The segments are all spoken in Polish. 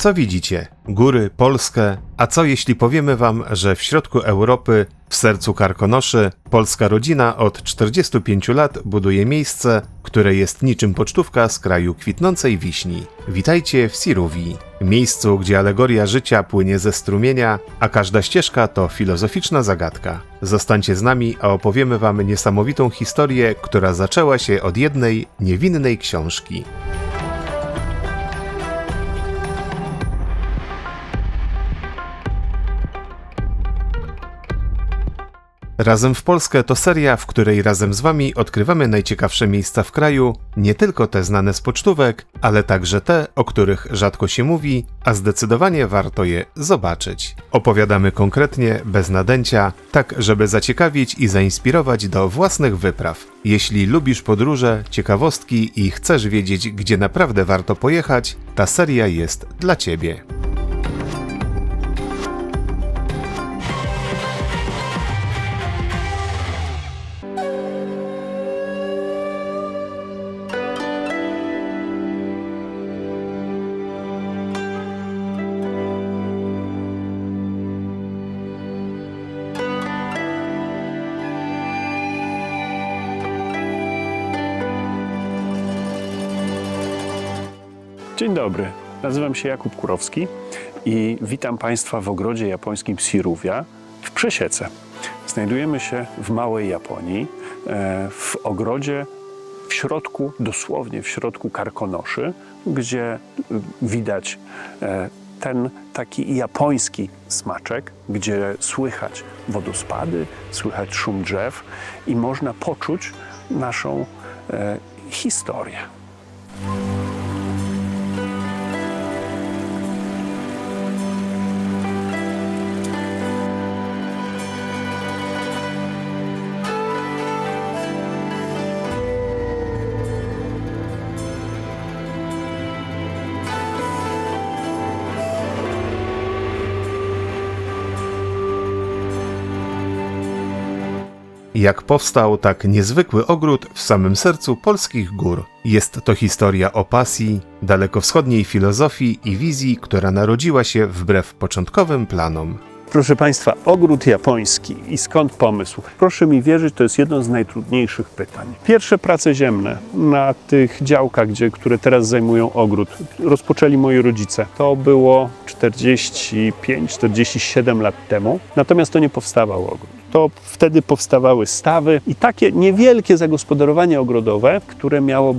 Co widzicie? Góry, Polskę? A co jeśli powiemy wam, że w środku Europy, w sercu Karkonoszy, polska rodzina od 45 lat buduje miejsce, które jest niczym pocztówka z kraju kwitnącej wiśni. Witajcie w Sirówi, miejscu, gdzie alegoria życia płynie ze strumienia, a każda ścieżka to filozoficzna zagadka. Zostańcie z nami, a opowiemy wam niesamowitą historię, która zaczęła się od jednej niewinnej książki. Razem w Polskę to seria, w której razem z wami odkrywamy najciekawsze miejsca w kraju, nie tylko te znane z pocztówek, ale także te, o których rzadko się mówi, a zdecydowanie warto je zobaczyć. Opowiadamy konkretnie, bez nadęcia, tak żeby zaciekawić i zainspirować do własnych wypraw. Jeśli lubisz podróże, ciekawostki i chcesz wiedzieć, gdzie naprawdę warto pojechać, ta seria jest dla ciebie. Dzień dobry, nazywam się Jakub Kurowski i witam Państwa w ogrodzie japońskim Sirówia w Przesiece. Znajdujemy się w Małej Japonii, w ogrodzie w środku, dosłownie w środku Karkonoszy, gdzie widać ten taki japoński smaczek, gdzie słychać wodospady, słychać szum drzew i można poczuć naszą historię. Jak powstał tak niezwykły ogród w samym sercu polskich gór? Jest to historia o pasji, dalekowschodniej filozofii i wizji, która narodziła się wbrew początkowym planom. Proszę Państwa, ogród japoński i skąd pomysł? Proszę mi wierzyć, to jest jedno z najtrudniejszych pytań. Pierwsze prace ziemne na tych działkach, które teraz zajmują ogród, rozpoczęli moi rodzice. To było 45-47 lat temu, natomiast to nie powstawał ogród. To wtedy powstawały stawy i takie niewielkie zagospodarowanie ogrodowe, które miało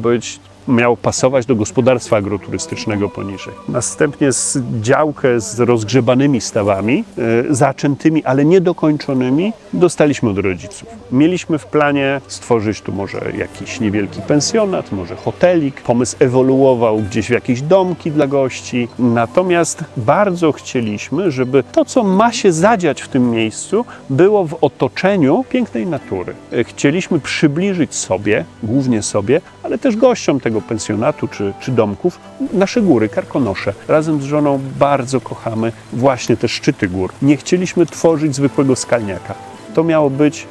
pasować do gospodarstwa agroturystycznego poniżej. Następnie z działkę z rozgrzebanymi stawami, zaczętymi, ale niedokończonymi, dostaliśmy od rodziców. Mieliśmy w planie stworzyć tu może jakiś niewielki pensjonat, może hotelik. Pomysł ewoluował gdzieś w jakieś domki dla gości. Natomiast bardzo chcieliśmy, żeby to, co ma się zadziać w tym miejscu, było w otoczeniu pięknej natury. Chcieliśmy przybliżyć sobie, głównie sobie, ale też gościom tego pensjonatu czy domków, nasze góry, Karkonosze. Razem z żoną bardzo kochamy właśnie te szczyty gór. Nie chcieliśmy tworzyć zwykłego skalniaka. To miało być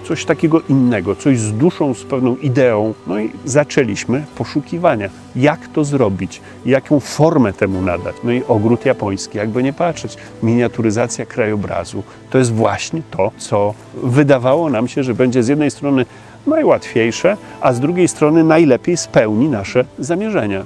coś takiego innego, coś z duszą, z pewną ideą. No i zaczęliśmy poszukiwania. Jak to zrobić? Jaką formę temu nadać? No i ogród japoński, jakby nie patrzeć. Miniaturyzacja krajobrazu. To jest właśnie to, co wydawało nam się, że będzie z jednej strony najłatwiejsze, a z drugiej strony najlepiej spełni nasze zamierzenia.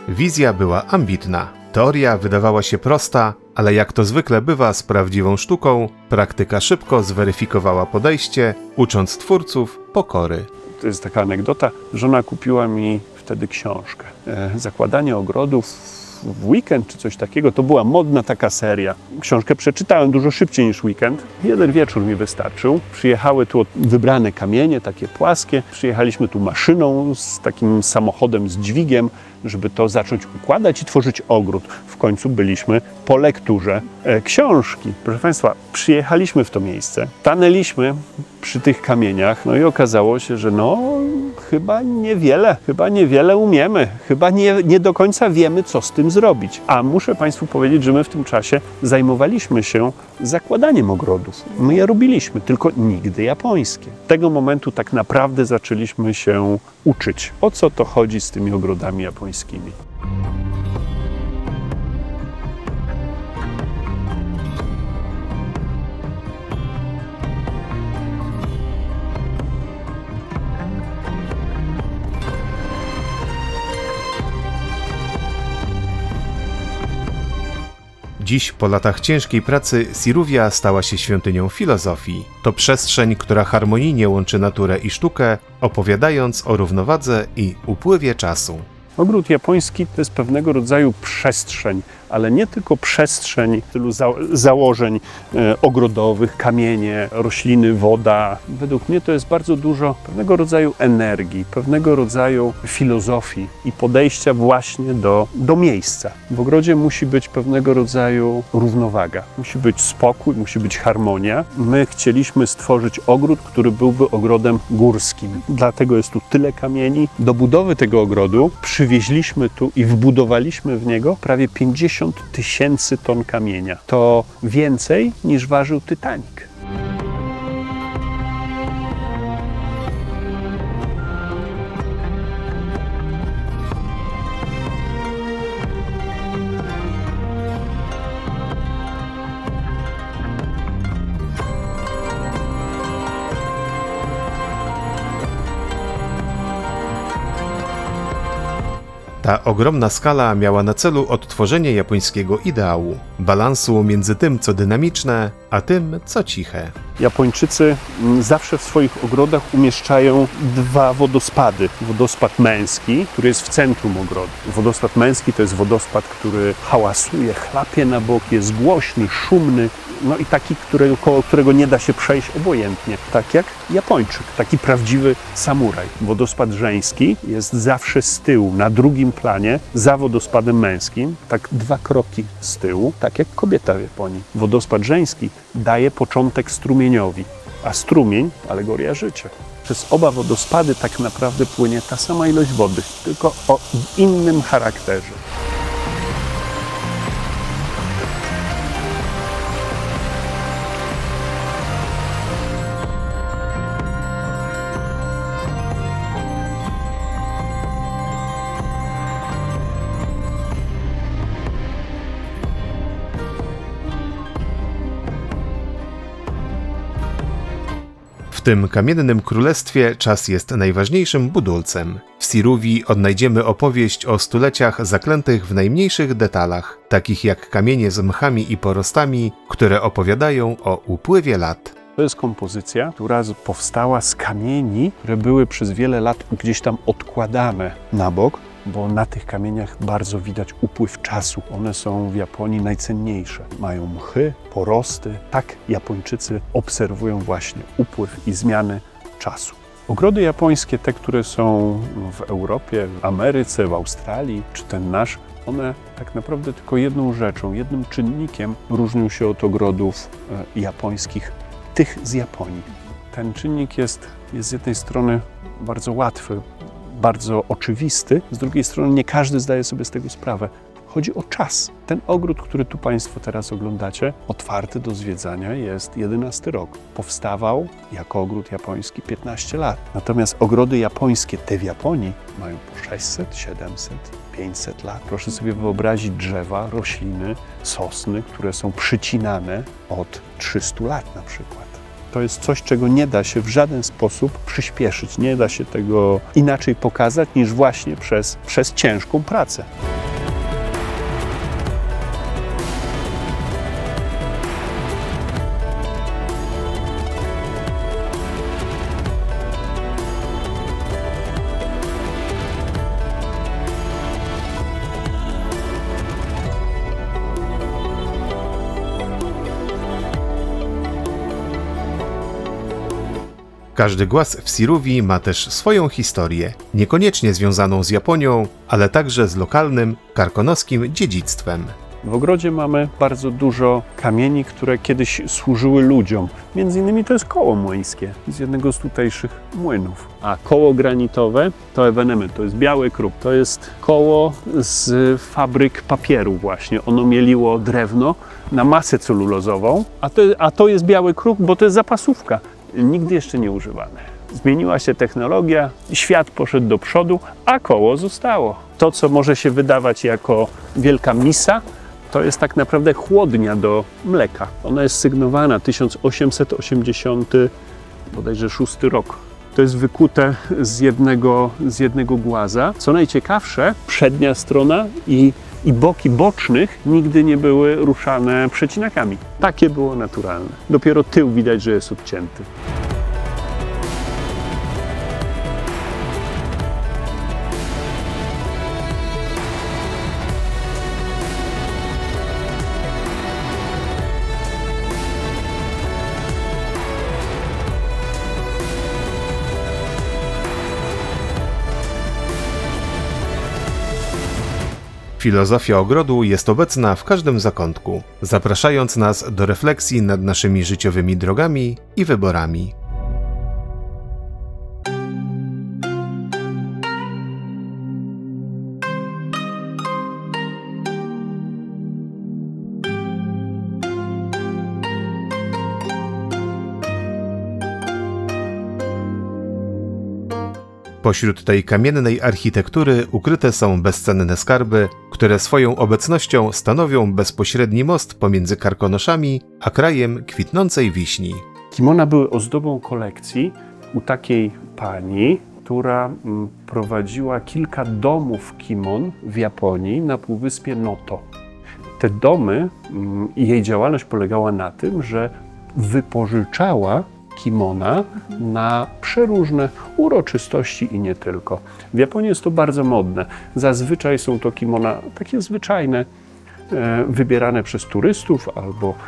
Wizja była ambitna. Teoria wydawała się prosta, ale jak to zwykle bywa z prawdziwą sztuką, praktyka szybko zweryfikowała podejście, ucząc twórców pokory. To jest taka anegdota. Żona kupiła mi wtedy książkę. Zakładanie ogrodów w weekend czy coś takiego, to była modna taka seria. Książkę przeczytałem dużo szybciej niż weekend. Jeden wieczór mi wystarczył. Przyjechały tu wybrane kamienie, takie płaskie. Przyjechaliśmy tu maszyną z takim samochodem z dźwigiem, żeby to zacząć układać i tworzyć ogród. W końcu byliśmy po lekturze książki. Proszę Państwa, przyjechaliśmy w to miejsce, stanęliśmy przy tych kamieniach, no i okazało się, że chyba niewiele umiemy, chyba nie do końca wiemy, co z tym zrobić. A muszę Państwu powiedzieć, że my w tym czasie zajmowaliśmy się zakładaniem ogrodów. My je robiliśmy, tylko nigdy japońskie. Od tego momentu tak naprawdę zaczęliśmy się uczyć, o co to chodzi z tymi ogrodami japońskimi. Dziś, po latach ciężkiej pracy, Siruvia stała się świątynią filozofii. To przestrzeń, która harmonijnie łączy naturę i sztukę, opowiadając o równowadze i upływie czasu. Ogród japoński to jest pewnego rodzaju przestrzeń, ale nie tylko przestrzeń w stylu założeń ogrodowych, kamienie, rośliny, woda. Według mnie to jest bardzo dużo pewnego rodzaju energii, pewnego rodzaju filozofii i podejścia właśnie do miejsca. W ogrodzie musi być pewnego rodzaju równowaga. Musi być spokój, musi być harmonia. My chcieliśmy stworzyć ogród, który byłby ogrodem górskim. Dlatego jest tu tyle kamieni. Do budowy tego ogrodu przywieźliśmy tu i wbudowaliśmy w niego prawie 50 000 ton kamienia. To więcej niż ważył Titanic. Ta ogromna skala miała na celu odtworzenie japońskiego ideału, balansu między tym, co dynamiczne, a tym, co ciche. Japończycy zawsze w swoich ogrodach umieszczają dwa wodospady. Wodospad męski, który jest w centrum ogrodu. Wodospad męski to jest wodospad, który hałasuje, chlapie na bok, jest głośny, szumny, no i taki, koło którego nie da się przejść obojętnie. Tak jak Japończyk, taki prawdziwy samuraj. Wodospad żeński jest zawsze z tyłu, na drugim planie, za wodospadem męskim, tak 2 kroki z tyłu, tak jak kobieta w Japonii. Wodospad żeński daje początek strumieniowi, a strumień, alegoria życia. Przez oba wodospady tak naprawdę płynie ta sama ilość wody, tylko o innym charakterze. W tym kamiennym królestwie czas jest najważniejszym budulcem. W Siruvii odnajdziemy opowieść o stuleciach zaklętych w najmniejszych detalach, takich jak kamienie z mchami i porostami, które opowiadają o upływie lat. To jest kompozycja, która powstała z kamieni, które były przez wiele lat gdzieś tam odkładane na bok, bo na tych kamieniach bardzo widać upływ czasu. One są w Japonii najcenniejsze. Mają mchy, porosty. Tak Japończycy obserwują właśnie upływ i zmiany czasu. Ogrody japońskie, te, które są w Europie, w Ameryce, w Australii, czy ten nasz, one tak naprawdę tylko jedną rzeczą, jednym czynnikiem różnią się od ogrodów japońskich, tych z Japonii. Ten czynnik jest z jednej strony bardzo łatwy, bardzo oczywisty, z drugiej strony nie każdy zdaje sobie z tego sprawę. Chodzi o czas. Ten ogród, który tu Państwo teraz oglądacie, otwarty do zwiedzania, jest 11 rok. Powstawał jako ogród japoński 15 lat. Natomiast ogrody japońskie, te w Japonii, mają po 600, 700, 500 lat. Proszę sobie wyobrazić drzewa, rośliny, sosny, które są przycinane od 300 lat na przykład. To jest coś, czego nie da się w żaden sposób przyspieszyć. Nie da się tego inaczej pokazać niż właśnie przez ciężką pracę. Każdy głaz w Siruvii ma też swoją historię, niekoniecznie związaną z Japonią, ale także z lokalnym, karkonoskim dziedzictwem. W ogrodzie mamy bardzo dużo kamieni, które kiedyś służyły ludziom. Między innymi to jest koło młyńskie z jednego z tutejszych młynów. A koło granitowe to ewenement, to jest biały kruk. To jest koło z fabryk papieru właśnie. Ono mieliło drewno na masę celulozową, a to jest biały kruk, bo to jest zapasówka. Nigdy jeszcze nie używane. Zmieniła się technologia, świat poszedł do przodu, a koło zostało. To, co może się wydawać jako wielka misa, to jest tak naprawdę chłodnia do mleka. Ona jest sygnowana 1880, bodajże 6 rok. To jest wykute z jednego głaza. Co najciekawsze, przednia strona i boki bocznych nigdy nie były ruszane przecinakami. Takie było naturalne. Dopiero tył widać, że jest odcięty. Filozofia ogrodu jest obecna w każdym zakątku, zapraszając nas do refleksji nad naszymi życiowymi drogami i wyborami. Pośród tej kamiennej architektury ukryte są bezcenne skarby, które swoją obecnością stanowią bezpośredni most pomiędzy Karkonoszami a krajem kwitnącej wiśni. Kimona były ozdobą kolekcji u takiej pani, która prowadziła kilka domów kimon w Japonii na półwyspie Noto. Te domy i jej działalność polegała na tym, że wypożyczała kimona na przeróżne uroczystości i nie tylko. W Japonii jest to bardzo modne. Zazwyczaj są to kimona takie zwyczajne, wybierane przez turystów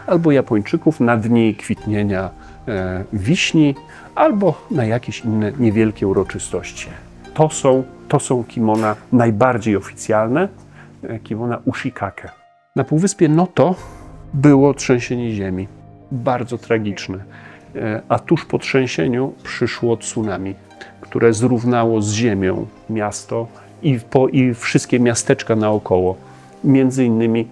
albo Japończyków na dni kwitnienia wiśni, albo na jakieś inne niewielkie uroczystości. To są kimona najbardziej oficjalne, kimona ushikake. Na półwyspie Noto było trzęsienie ziemi, bardzo tragiczne. A tuż po trzęsieniu przyszło tsunami, które zrównało z ziemią miasto i wszystkie miasteczka naokoło. Między innymi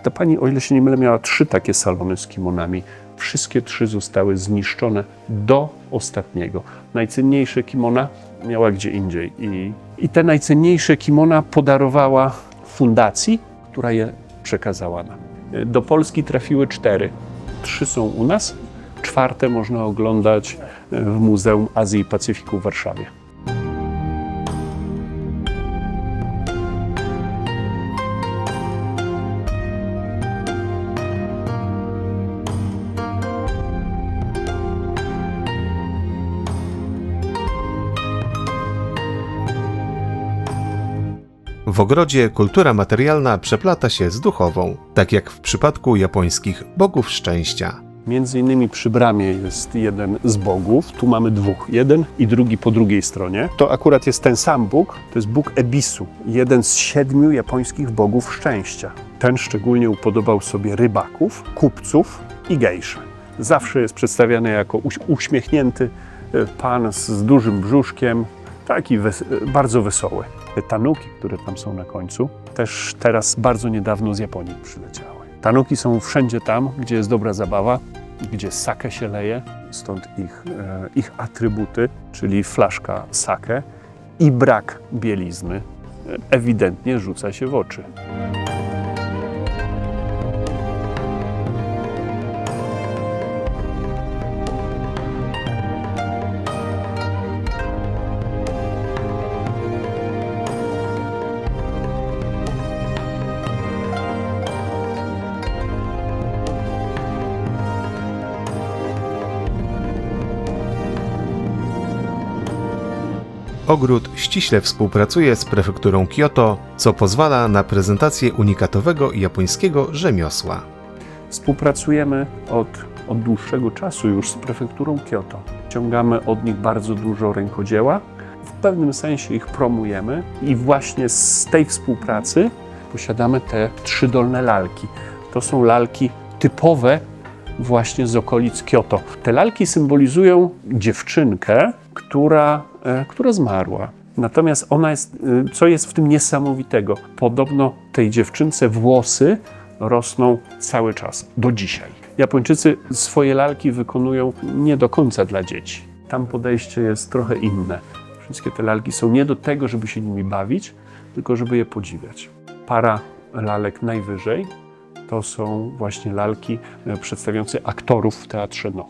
ta pani, o ile się nie mylę, miała 3 takie salony z kimonami. Wszystkie 3 zostały zniszczone do ostatniego. Najcenniejsze kimona miała gdzie indziej i te najcenniejsze kimona podarowała fundacji, która je przekazała nam. Do Polski trafiły 4. 3 są u nas. 4 można oglądać w Muzeum Azji i Pacyfiku w Warszawie. W ogrodzie kultura materialna przeplata się z duchową, tak jak w przypadku japońskich bogów szczęścia. Między innymi przy bramie jest jeden z bogów, tu mamy 2, jeden i drugi po drugiej stronie. To akurat jest ten sam Bóg, to jest Bóg Ebisu, jeden z 7 japońskich bogów szczęścia. Ten szczególnie upodobał sobie rybaków, kupców i gejsze. Zawsze jest przedstawiany jako uśmiechnięty pan z dużym brzuszkiem, taki bardzo wesoły. Te tanuki, które tam są na końcu, też teraz bardzo niedawno z Japonii przyleciały. Tanuki są wszędzie tam, gdzie jest dobra zabawa, gdzie sake się leje, stąd ich atrybuty, czyli flaszka sake i brak bielizny, ewidentnie rzuca się w oczy. Ogród ściśle współpracuje z prefekturą Kyoto, co pozwala na prezentację unikatowego japońskiego rzemiosła. Współpracujemy od dłuższego czasu już z prefekturą Kyoto. Ściągamy od nich bardzo dużo rękodzieła, w pewnym sensie ich promujemy i właśnie z tej współpracy posiadamy te 3 dolne lalki. To są lalki typowe właśnie z okolic Kioto. Te lalki symbolizują dziewczynkę, która zmarła. Natomiast ona jest, co jest w tym niesamowitego, podobno tej dziewczynce włosy rosną cały czas, do dzisiaj. Japończycy swoje lalki wykonują nie do końca dla dzieci. Tam podejście jest trochę inne. Wszystkie te lalki są nie do tego, żeby się nimi bawić, tylko żeby je podziwiać. Para lalek najwyżej to są właśnie lalki przedstawiające aktorów w teatrze No.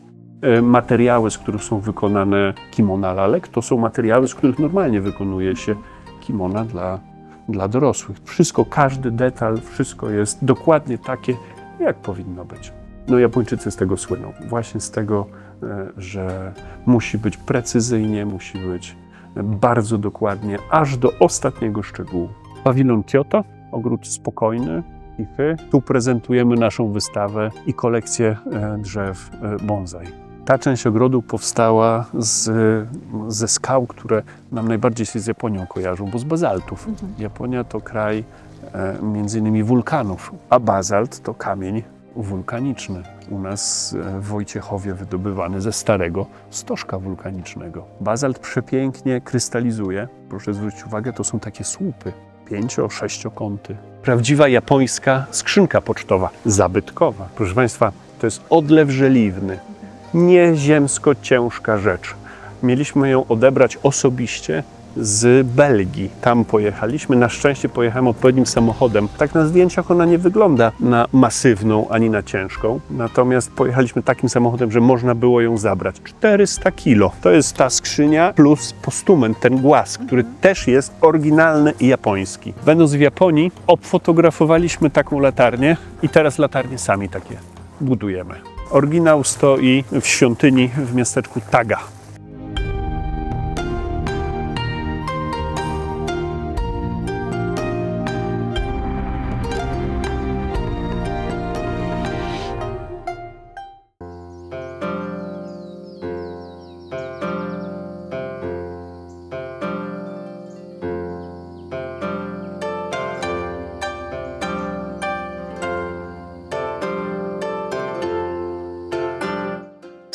Materiały, z których są wykonane kimona lalek, to są materiały, z których normalnie wykonuje się kimona dla dorosłych. Wszystko, każdy detal, wszystko jest dokładnie takie, jak powinno być. No Japończycy z tego słyną. Właśnie z tego, że musi być precyzyjnie, musi być bardzo dokładnie, aż do ostatniego szczegółu. Pawilon Kyoto, ogród spokojny, cichy. Tu prezentujemy naszą wystawę i kolekcję drzew bonsai. Ta część ogrodu powstała ze skał, które nam najbardziej się z Japonią kojarzą, bo z bazaltów. Japonia to kraj między innymi wulkanów, a bazalt to kamień wulkaniczny. U nas w Wojciechowie wydobywany ze starego stożka wulkanicznego. Bazalt przepięknie krystalizuje. Proszę zwrócić uwagę, to są takie słupy, 5-6-kąty. Prawdziwa japońska skrzynka pocztowa, zabytkowa. Proszę Państwa, to jest odlew żeliwny. Nieziemsko ciężka rzecz. Mieliśmy ją odebrać osobiście z Belgii. Tam pojechaliśmy. Na szczęście pojechałem odpowiednim samochodem. Tak na zdjęciach ona nie wygląda na masywną ani na ciężką. Natomiast pojechaliśmy takim samochodem, że można było ją zabrać. 400 kilo. To jest ta skrzynia plus postument, ten głaz, który też jest oryginalny i japoński. Będąc w Japonii, obfotografowaliśmy taką latarnię i teraz latarnie sami takie budujemy. Oryginał stoi w świątyni w miasteczku Taga.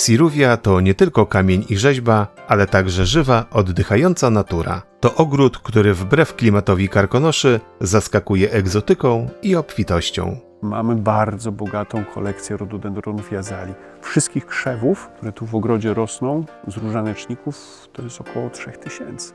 Siruvia to nie tylko kamień i rzeźba, ale także żywa, oddychająca natura. To ogród, który wbrew klimatowi Karkonoszy zaskakuje egzotyką i obfitością. Mamy bardzo bogatą kolekcję rododendronów i azalii. Wszystkich krzewów, które tu w ogrodzie rosną, z różaneczników, to jest około 3000.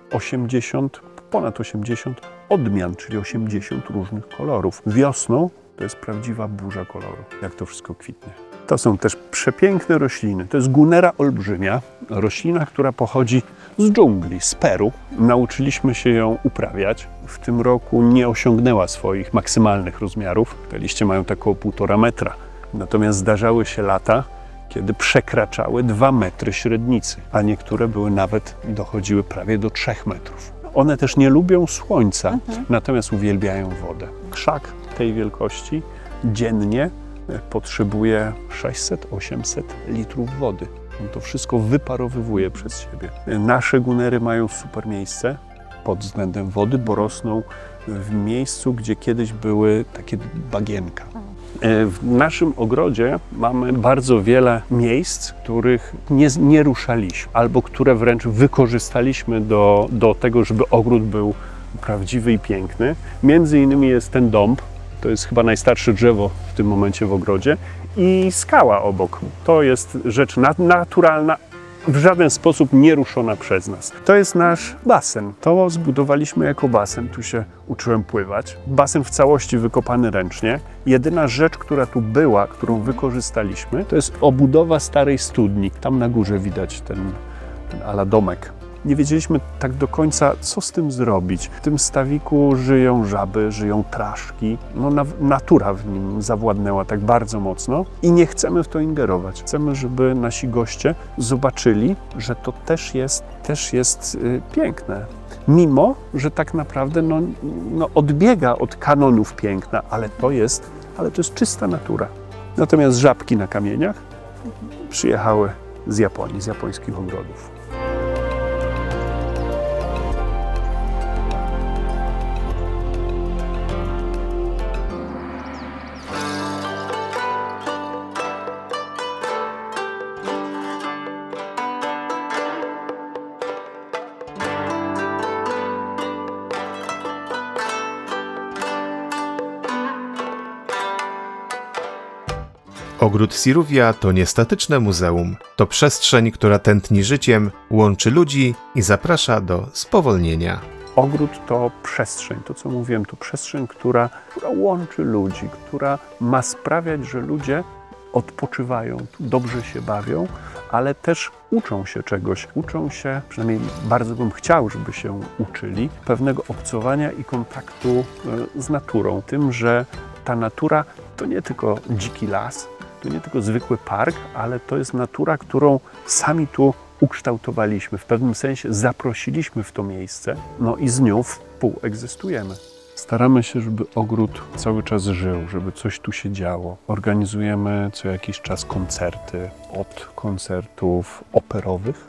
Ponad 80 odmian, czyli 80 różnych kolorów. Wiosną to jest prawdziwa burza koloru, jak to wszystko kwitnie. To są też przepiękne rośliny. To jest gunera olbrzymia, roślina, która pochodzi z dżungli, z Peru. Nauczyliśmy się ją uprawiać. W tym roku nie osiągnęła swoich maksymalnych rozmiarów. Te liście mają tak około 1,5 metra. Natomiast zdarzały się lata, kiedy przekraczały 2 metry średnicy, a niektóre dochodziły prawie do 3 metrów. One też nie lubią słońca, natomiast uwielbiają wodę. Krzak tej wielkości dziennie potrzebuje 600-800 litrów wody. On to wszystko wyparowywuje przez siebie. Nasze gunery mają super miejsce pod względem wody, bo rosną w miejscu, gdzie kiedyś były takie bagienka. W naszym ogrodzie mamy bardzo wiele miejsc, których nie ruszaliśmy, albo które wręcz wykorzystaliśmy do tego, żeby ogród był prawdziwy i piękny. Między innymi jest ten dąb. To jest chyba najstarsze drzewo w tym momencie w ogrodzie i skała obok. To jest rzecz naturalna, w żaden sposób nie ruszona przez nas. To jest nasz basen. To zbudowaliśmy jako basen. Tu się uczyłem pływać. Basen w całości wykopany ręcznie. Jedyna rzecz, która tu była, którą wykorzystaliśmy, to jest obudowa starej studni. Tam na górze widać ten ala domek. Nie wiedzieliśmy tak do końca, co z tym zrobić. W tym stawiku żyją żaby, żyją traszki. Natura w nim zawładnęła tak bardzo mocno i nie chcemy w to ingerować. Chcemy, żeby nasi goście zobaczyli, że to też jest piękne. Mimo, że tak naprawdę odbiega od kanonów piękna, ale to jest czysta natura. Natomiast żabki na kamieniach przyjechały z Japonii, z japońskich ogrodów. Ogród Siruvia to nie statyczne muzeum. To przestrzeń, która tętni życiem, łączy ludzi i zaprasza do spowolnienia. Ogród to przestrzeń, to co mówiłem, to przestrzeń, która łączy ludzi, która ma sprawiać, że ludzie odpoczywają, dobrze się bawią, ale też uczą się czegoś. Uczą się, przynajmniej bardzo bym chciał, żeby się uczyli, pewnego obcowania i kontaktu z naturą. Tym, że ta natura to nie tylko dziki las, to nie tylko zwykły park, ale to jest natura, którą sami tu ukształtowaliśmy, w pewnym sensie zaprosiliśmy w to miejsce, no i z nią współegzystujemy. Staramy się, żeby ogród cały czas żył, żeby coś tu się działo. Organizujemy co jakiś czas koncerty, od koncertów operowych,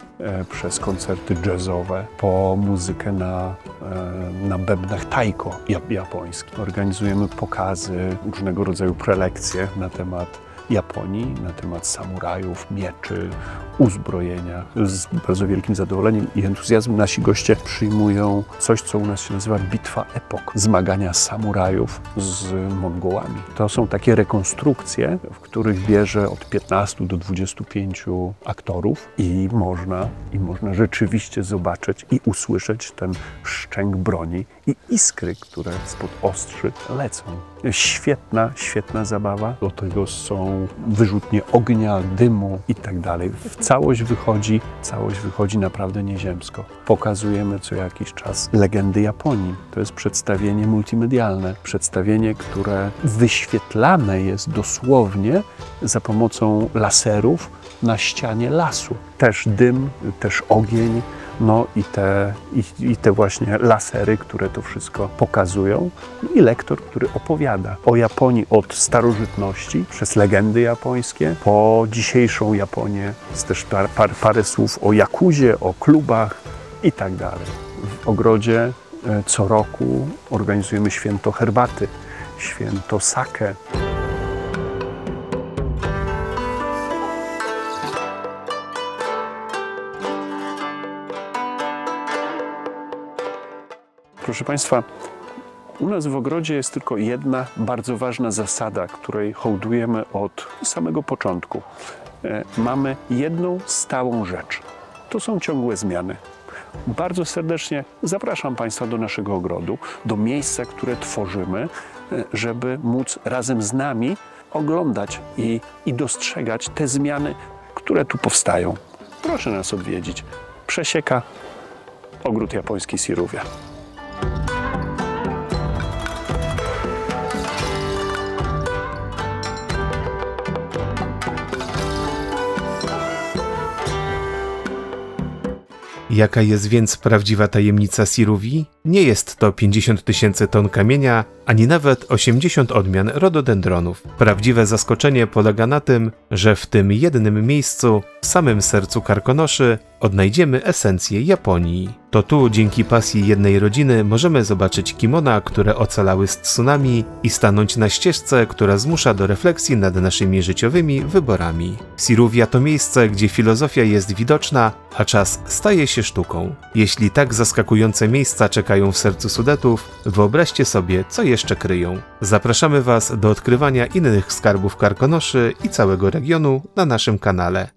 przez koncerty jazzowe, po muzykę na bębnach taiko japońskich. Organizujemy pokazy, różnego rodzaju prelekcje na temat Japonii, na temat samurajów, mieczy, uzbrojenia. Z bardzo wielkim zadowoleniem i entuzjazmem nasi goście przyjmują coś, co u nas się nazywa Bitwa Epok. Zmagania samurajów z Mongołami. To są takie rekonstrukcje, w których bierze od 15 do 25 aktorów i można rzeczywiście zobaczyć i usłyszeć ten szczęk broni i iskry, które spod ostrzy lecą. Świetna zabawa. Do tego są wyrzutnie ognia, dymu i tak dalej. Całość wychodzi naprawdę nieziemsko. Pokazujemy co jakiś czas legendy Japonii. To jest przedstawienie multimedialne. Przedstawienie, które wyświetlane jest dosłownie za pomocą laserów na ścianie lasu. Też dym, też ogień. No i te właśnie lasery, które to wszystko pokazują. I lektor, który opowiada o Japonii od starożytności, przez legendy japońskie, po dzisiejszą Japonię. Jest też parę słów o jakuzie, o klubach i tak dalej. W ogrodzie co roku organizujemy święto herbaty, święto sake. Proszę Państwa, u nas w ogrodzie jest tylko jedna bardzo ważna zasada, której hołdujemy od samego początku. Mamy jedną stałą rzecz. To są ciągłe zmiany. Bardzo serdecznie zapraszam Państwa do naszego ogrodu, do miejsca, które tworzymy, żeby móc razem z nami oglądać i dostrzegać te zmiany, które tu powstają. Proszę nas odwiedzić. Przesieka, Ogród Japoński Siruvia. Jaka jest więc prawdziwa tajemnica Siruvii? Nie jest to 50 000 ton kamienia, ani nawet 80 odmian rododendronów. Prawdziwe zaskoczenie polega na tym, że w tym jednym miejscu, w samym sercu Karkonoszy, odnajdziemy esencję Japonii. To tu, dzięki pasji jednej rodziny, możemy zobaczyć kimona, które ocalały z tsunami i stanąć na ścieżce, która zmusza do refleksji nad naszymi życiowymi wyborami. Siruvia to miejsce, gdzie filozofia jest widoczna, a czas staje się sztuką. Jeśli tak zaskakujące miejsca czekają w sercu Sudetów, wyobraźcie sobie, co jeszcze kryją. Zapraszamy Was do odkrywania innych skarbów Karkonoszy i całego regionu na naszym kanale.